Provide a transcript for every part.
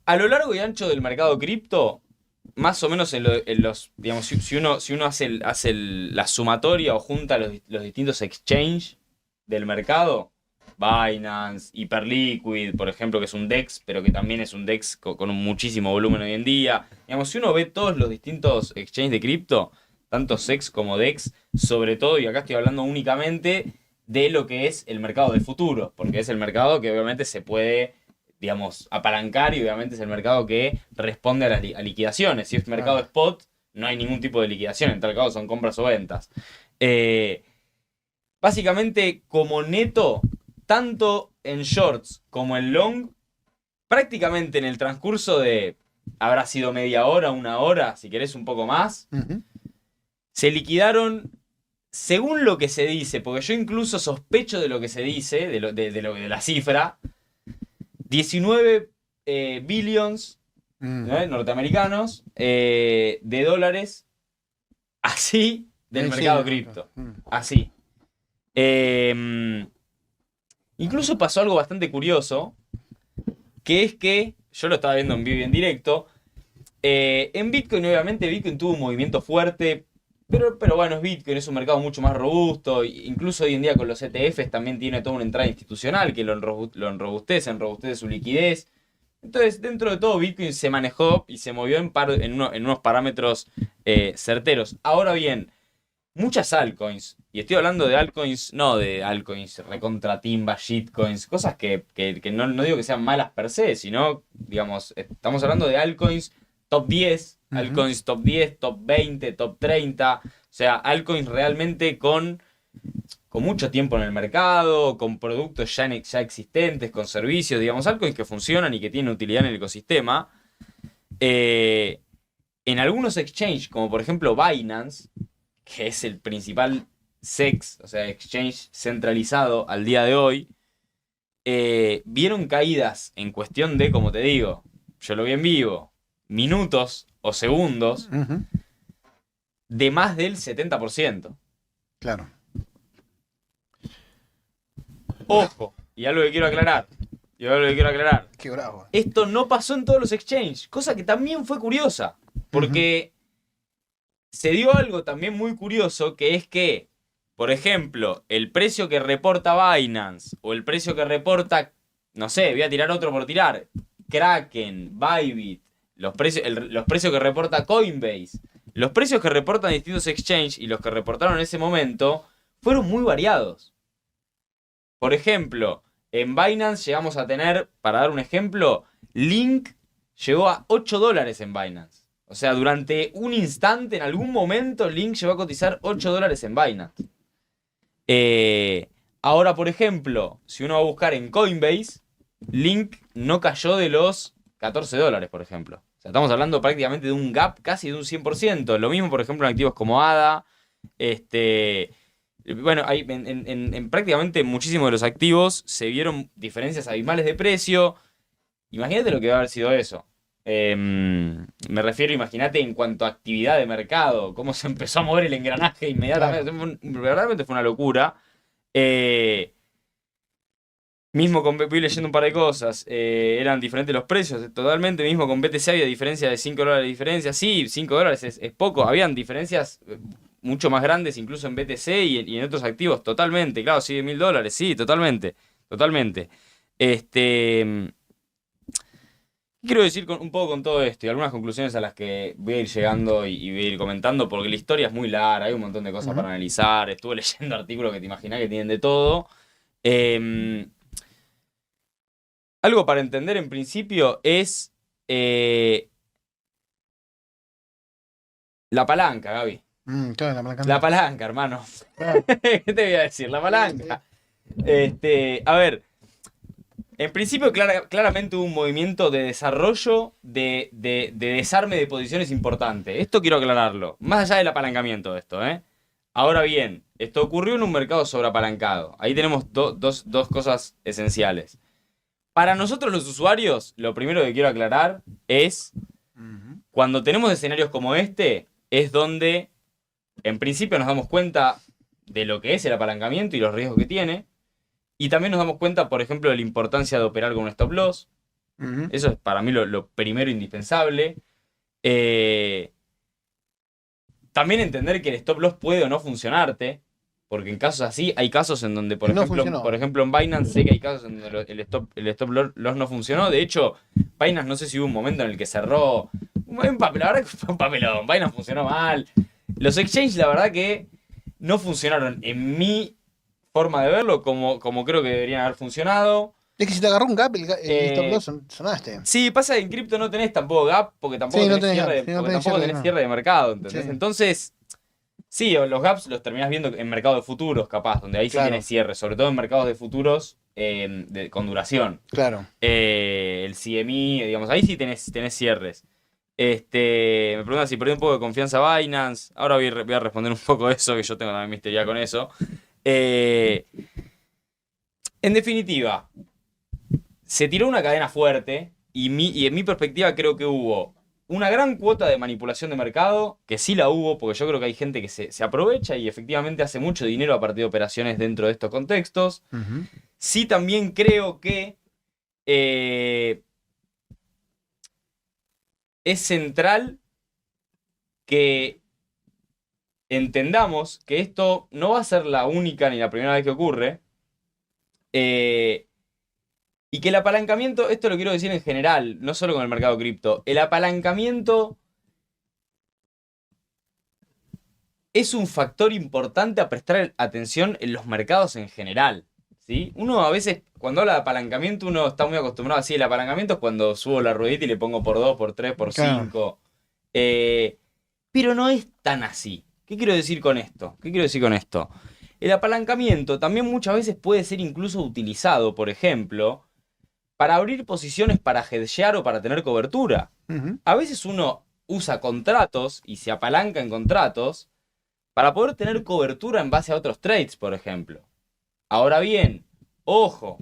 A lo largo y ancho del mercado cripto, más o menos en los, digamos, si uno hace, la sumatoria o junta los distintos exchange del mercado, Binance, Hyperliquid, por ejemplo, que es un DEX, pero que también es un DEX con un muchísimo volumen hoy en día. Digamos, si uno ve todos los distintos exchanges de cripto, tanto SEX como DEX, sobre todo, y acá estoy hablando únicamente de lo que es el mercado de futuro, porque es el mercado que obviamente se puede, digamos, apalancar y obviamente es el mercado que responde a las a liquidaciones. Si es mercado Claro. spot, no hay ningún tipo de liquidación, en tal caso son compras o ventas. Eh, Básicamente, como neto, tanto en shorts como en long, prácticamente en el transcurso de, habrá sido media hora, una hora, si querés un poco más, Ujú. se liquidaron, según lo que se dice, porque yo incluso sospecho de lo que se dice, de la cifra, 19 billions, Mm. ¿no? Norteamericanos, de dólares, así, del Sí, mercado nunca. cripto. Así. Eh, Incluso pasó algo bastante curioso, que es que, yo lo estaba viendo en vivo y en directo, en Bitcoin obviamente Bitcoin tuvo un movimiento fuerte, pero bueno, es Bitcoin, es un mercado mucho más robusto, incluso hoy en día con los ETFs también tiene toda una entrada institucional que enrobustece su liquidez. Entonces, dentro de todo, Bitcoin se manejó y se movió en unos parámetros certeros. Ahora bien, muchas altcoins, y estoy hablando de altcoins, no de altcoins recontra timba, shitcoins, cosas que no digo que sean malas per se, sino, digamos, estamos hablando de altcoins top 10, Ujú. altcoins top 10, top 20, top 30, o sea, altcoins realmente con mucho tiempo en el mercado, con productos ya existentes, con servicios, digamos, altcoins que funcionan y que tienen utilidad en el ecosistema. Eh, en algunos exchanges, como por ejemplo Binance, que es el principal SEX, o sea, exchange centralizado al día de hoy, vieron caídas en cuestión de, como te digo, yo lo vi en vivo, minutos o segundos, Ujú. de más del 70%. Claro. Ojo, y algo que quiero aclarar, y algo que quiero aclarar, Qué bravo. esto no pasó en todos los exchanges, cosa que también fue curiosa, Ujú. porque se dio algo también muy curioso, que es que, por ejemplo, el precio que reporta Binance o el precio que reporta, no sé, voy a tirar otro por tirar, Kraken, Bybit, los precios que reporta Coinbase, los precios que reportan distintos exchanges y los que reportaron en ese momento fueron muy variados. Por ejemplo, en Binance llegamos a tener, para dar un ejemplo, Link llegó a $8 en Binance. O sea, durante un instante, en algún momento, Link llegó a cotizar $8 en Binance. Eh, Ahora, por ejemplo, si uno va a buscar en Coinbase, Link no cayó de los $14, por ejemplo. O sea, estamos hablando prácticamente de un gap casi de un 100%. Lo mismo, por ejemplo, en activos como ADA. Este, bueno, en prácticamente muchísimos de los activos se vieron diferencias abismales de precio. Imagínate lo que va a haber sido eso. Me refiero, imagínate en cuanto a actividad de mercado, cómo se empezó a mover el engranaje Claro. inmediatamente. Verdaderamente fue una locura. Eh, Mismo con, voy leyendo un par de cosas, eran diferentes los precios, totalmente, mismo con BTC había diferencia de $5 de diferencia, sí, $5 es poco, habían diferencias mucho más grandes incluso en BTC y en otros activos, totalmente, claro, sí, de $1.000, sí, totalmente, totalmente. Este, ¿Qué quiero decir un poco con todo esto? Y algunas conclusiones a las que voy a ir llegando y voy a ir comentando, porque la historia es muy larga, hay un montón de cosas Ujú. para analizar, estuve leyendo artículos que te imaginás que tienen de todo. Em, Algo para entender en principio es eh, la palanca, Gaby. Claro, el La apalancamiento. palanca, hermano. Claro. ¿Qué te voy a decir? La Sí, sí. palanca. A ver, en principio claramente hubo un movimiento de desarrollo de desarme de posiciones importante. Esto quiero aclararlo. Más allá del apalancamiento de esto, ¿eh? Ahora bien, esto ocurrió en un mercado sobreapalancado. Ahí tenemos dos cosas esenciales. Para nosotros los usuarios, lo primero que quiero aclarar es Ujú. cuando tenemos escenarios como este, es donde en principio nos damos cuenta de lo que es el apalancamiento y los riesgos que tiene. Y también nos damos cuenta, por ejemplo, de la importancia de operar con un stop loss. Ujú. Eso es para mí lo primero indispensable. Eh, También entender que el stop loss puede o no funcionarte. Porque en casos así, hay casos en donde, No funcionó. por ejemplo, en Binance sé que hay casos en donde el stop loss no funcionó. De hecho, Binance no sé si hubo un momento en el que cerró. La verdad que fue un papelón. Binance funcionó mal. Los exchanges, la verdad que no funcionaron en mi forma de verlo como creo que deberían haber funcionado. Es que si te agarró un gap, el stop Eh, loss sonaste. Sí, pasa que en cripto no tenés tampoco gap porque Sí, no tenés gap. Sí, no porque tenés tampoco cierre, tenés no. cierre de mercado, ¿entendés? Sí, Entonces, sí, los gaps los terminás viendo en mercado de futuros, capaz, donde ahí sí claro, tenés cierre, sobre todo en mercados de futuros con duración. claro. El CME, digamos, ahí sí tenés cierres. Me preguntan si perdí un poco de confianza a Binance. Ahora voy a responder un poco eso, que yo tengo también misteria con eso. Eh, en definitiva, se tiró una cadena fuerte y en mi perspectiva creo que hubo una gran cuota de manipulación de mercado, que sí la hubo, porque yo creo que hay gente que se aprovecha y efectivamente hace mucho dinero a partir de operaciones dentro de estos contextos. Ujú. Sí también creo que eh, es central que entendamos que esto no va a ser la única ni la primera vez que ocurre. eh, Y que el apalancamiento, esto lo quiero decir en general, no solo con el mercado cripto, el apalancamiento es un factor importante a prestar atención en los mercados en general, ¿sí? Uno a veces, cuando habla de apalancamiento, uno está muy acostumbrado así, el apalancamiento es cuando subo la ruedita y le pongo por 2, por 3, por Claro. 5. Pero no es tan así. ¿Qué quiero decir con esto? ¿Qué quiero decir con esto? El apalancamiento también muchas veces puede ser incluso utilizado, por ejemplo, para abrir posiciones para hedgear o para tener cobertura. Ujú. A veces uno usa contratos y se apalanca en contratos para poder tener cobertura en base a otros trades, por ejemplo. Ahora bien, ojo,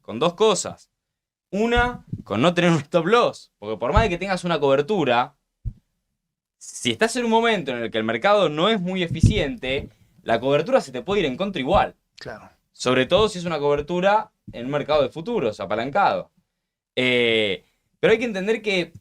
con dos cosas. Una, con no tener un stop loss. Porque por más de que tengas una cobertura, si estás en un momento en el que el mercado no es muy eficiente, la cobertura se te puede ir en contra igual. Claro. Sobre todo si es una cobertura en un mercado de futuros, apalancado. Pero hay que entender que,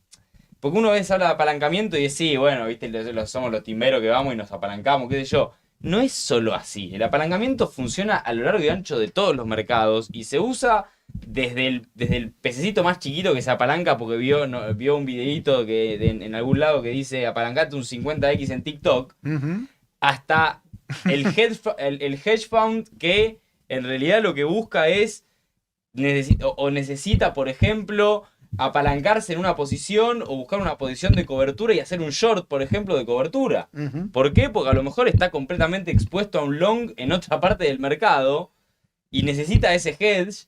porque uno a veces habla de apalancamiento y dice, sí, bueno, viste, somos los timberos que vamos y nos apalancamos, qué sé yo. No es solo así. El apalancamiento funciona a lo largo y ancho de todos los mercados y se usa desde el pececito más chiquito que se apalanca porque vio un videíto en algún lado que dice apalancate un 50x en TikTok, Ujú. hasta el hedge fund que en realidad lo que busca es necesita, por ejemplo, apalancarse en una posición o buscar una posición de cobertura y hacer un short, por ejemplo, de cobertura. Ujú. ¿Por qué? Porque a lo mejor está completamente expuesto a un long en otra parte del mercado y necesita ese hedge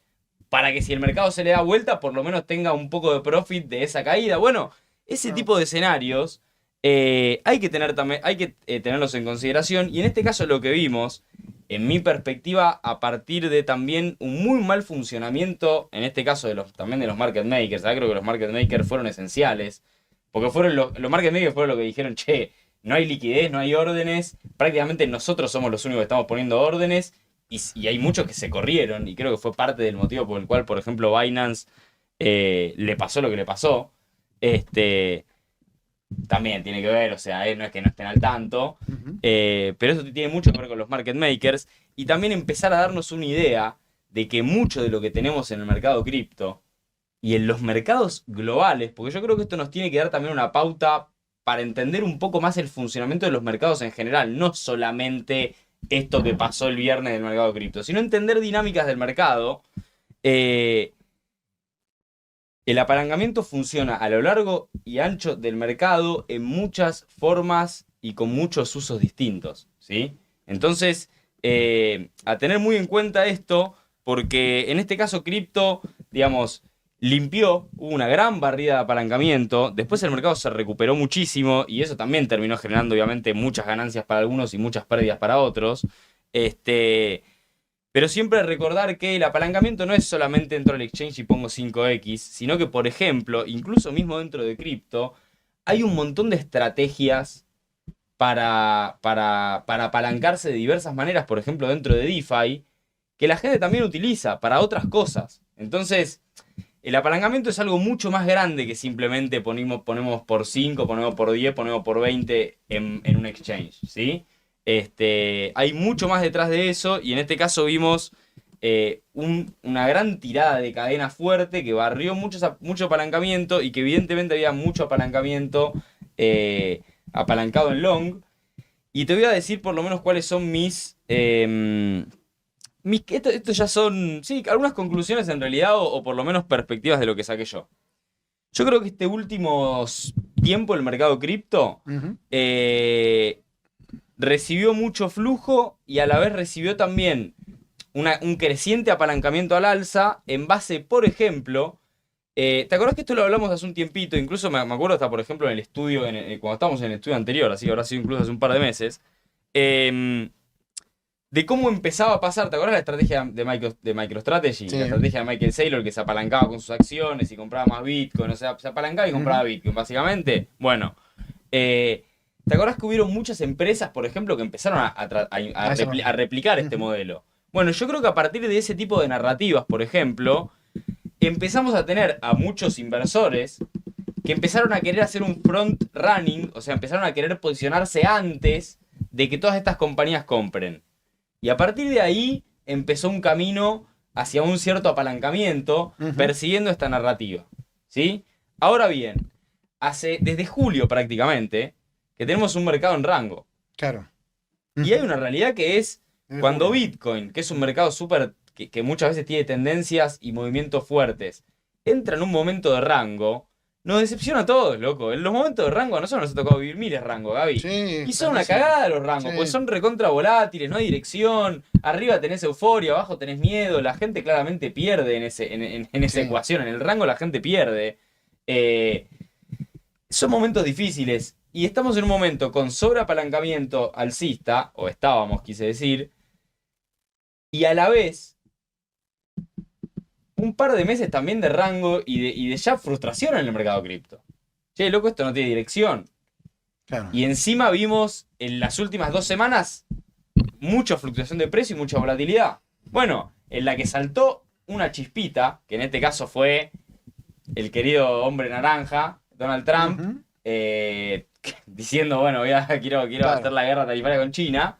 para que si el mercado se le da vuelta, por lo menos tenga un poco de profit de esa caída. Bueno, ese tipo de escenarios hay que tener también, hay que tenerlos en consideración. Y en este caso lo que vimos, en mi perspectiva, a partir de también un muy mal funcionamiento, en este caso también de los market makers. Creo que los market makers fueron esenciales. Porque fueron los market makers fueron los que dijeron, che, no hay liquidez, no hay órdenes. Prácticamente nosotros somos los únicos que estamos poniendo órdenes. Y hay muchos que se corrieron. Y creo que fue parte del motivo por el cual, por ejemplo, Binance le pasó lo que le pasó. También tiene que ver, o sea, no es que no estén al tanto, Ujú. pero eso tiene mucho que ver con los market makers y también empezar a darnos una idea de que mucho de lo que tenemos en el mercado cripto y en los mercados globales, porque yo creo que esto nos tiene que dar también una pauta para entender un poco más el funcionamiento de los mercados en general, no solamente esto que pasó el viernes del mercado cripto, sino entender dinámicas del mercado. eh, el apalancamiento funciona a lo largo y ancho del mercado en muchas formas y con muchos usos distintos, ¿sí? Entonces, a tener muy en cuenta esto, porque en este caso cripto, digamos, hubo una gran barrida de apalancamiento, después el mercado se recuperó muchísimo y eso también terminó generando obviamente muchas ganancias para algunos y muchas pérdidas para otros. Este, pero siempre recordar que el apalancamiento no es solamente entro al exchange y pongo 5x, sino que, por ejemplo, incluso mismo dentro de cripto, hay un montón de estrategias para apalancarse de diversas maneras, por ejemplo, dentro de DeFi, que la gente también utiliza para otras cosas. Entonces, El apalancamiento es algo mucho más grande que simplemente ponemos por 5, ponemos por 10, ponemos por 20 en un exchange, ¿sí? Hay mucho más detrás de eso y en este caso vimos una gran tirada de cadena fuerte que barrió mucho apalancamiento y que evidentemente había mucho apalancamiento apalancado en long. Y te voy a decir por lo menos cuáles son esto ya son, sí, algunas conclusiones en realidad o por lo menos perspectivas de lo que saqué yo. Yo creo que este último tiempo el mercado cripto recibió mucho flujo y a la vez recibió también un creciente apalancamiento al alza en base, por ejemplo, ¿te acordás que esto lo hablamos hace un tiempito? Incluso me acuerdo hasta, por ejemplo, en el estudio, cuando estábamos en el estudio anterior, así que habrá sido incluso hace un par de meses, de cómo empezaba a pasar. ¿Te acuerdas la estrategia de MicroStrategy? Sí. La estrategia de Michael Saylor, que se apalancaba con sus acciones y compraba más Bitcoin, o sea, se apalancaba y compraba Bitcoin, básicamente. Bueno, ¿te acordás que hubieron muchas empresas, por ejemplo, que empezaron a replicar este modelo? Bueno, yo creo que a partir de ese tipo de narrativas, por ejemplo, empezamos a tener a muchos inversores que empezaron a querer hacer un front running, o sea, empezaron a querer posicionarse antes de que todas estas compañías compren. Y a partir de ahí empezó un camino hacia un cierto apalancamiento, persiguiendo esta narrativa, ¿sí? Ahora bien, desde julio prácticamente, que tenemos un mercado en rango. Claro. Y hay una realidad que es cuando Bitcoin, que es un mercado súper que muchas veces tiene tendencias y movimientos fuertes, entra en un momento de rango, nos decepciona a todos, loco. En los momentos de rango a nosotros nos ha tocado vivir miles de rangos, Gaby. Sí, Y son una cagada los rangos, porque son recontra volátiles, no hay dirección. Arriba tenés euforia, abajo tenés miedo. La gente claramente pierde en esa ecuación. En el rango la gente pierde. Son momentos difíciles. Y estamos en un momento con sobreapalancamiento alcista, o estábamos, quise decir, y a la vez un par de meses también de rango y de ya frustración en el mercado cripto. Che, loco, esto no tiene dirección. Claro. Y encima vimos en las últimas 2 semanas mucha fluctuación de precio y mucha volatilidad. Bueno, en la que saltó una chispita, que en este caso fue el querido hombre naranja, Donald Trump, diciendo, bueno, quiero hacer la guerra tarifaria con China.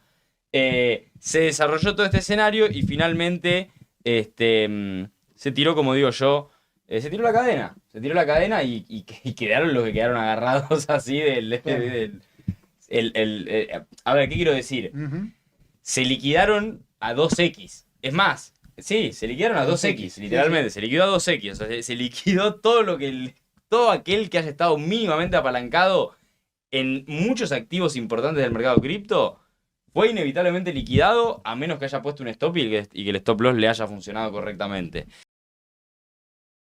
Se desarrolló todo este escenario y finalmente se tiró, como digo yo, se tiró la cadena. Se tiró la cadena y quedaron los que quedaron agarrados así a ver, ¿qué quiero decir? Se liquidaron a 2x. Es más, sí, se liquidaron a 2x, literalmente. Se liquidó a 2x. O sea, se liquidó todo aquel que haya estado mínimamente apalancado en muchos activos importantes del mercado cripto. Fue inevitablemente liquidado a menos que haya puesto un stop y que el stop loss le haya funcionado correctamente.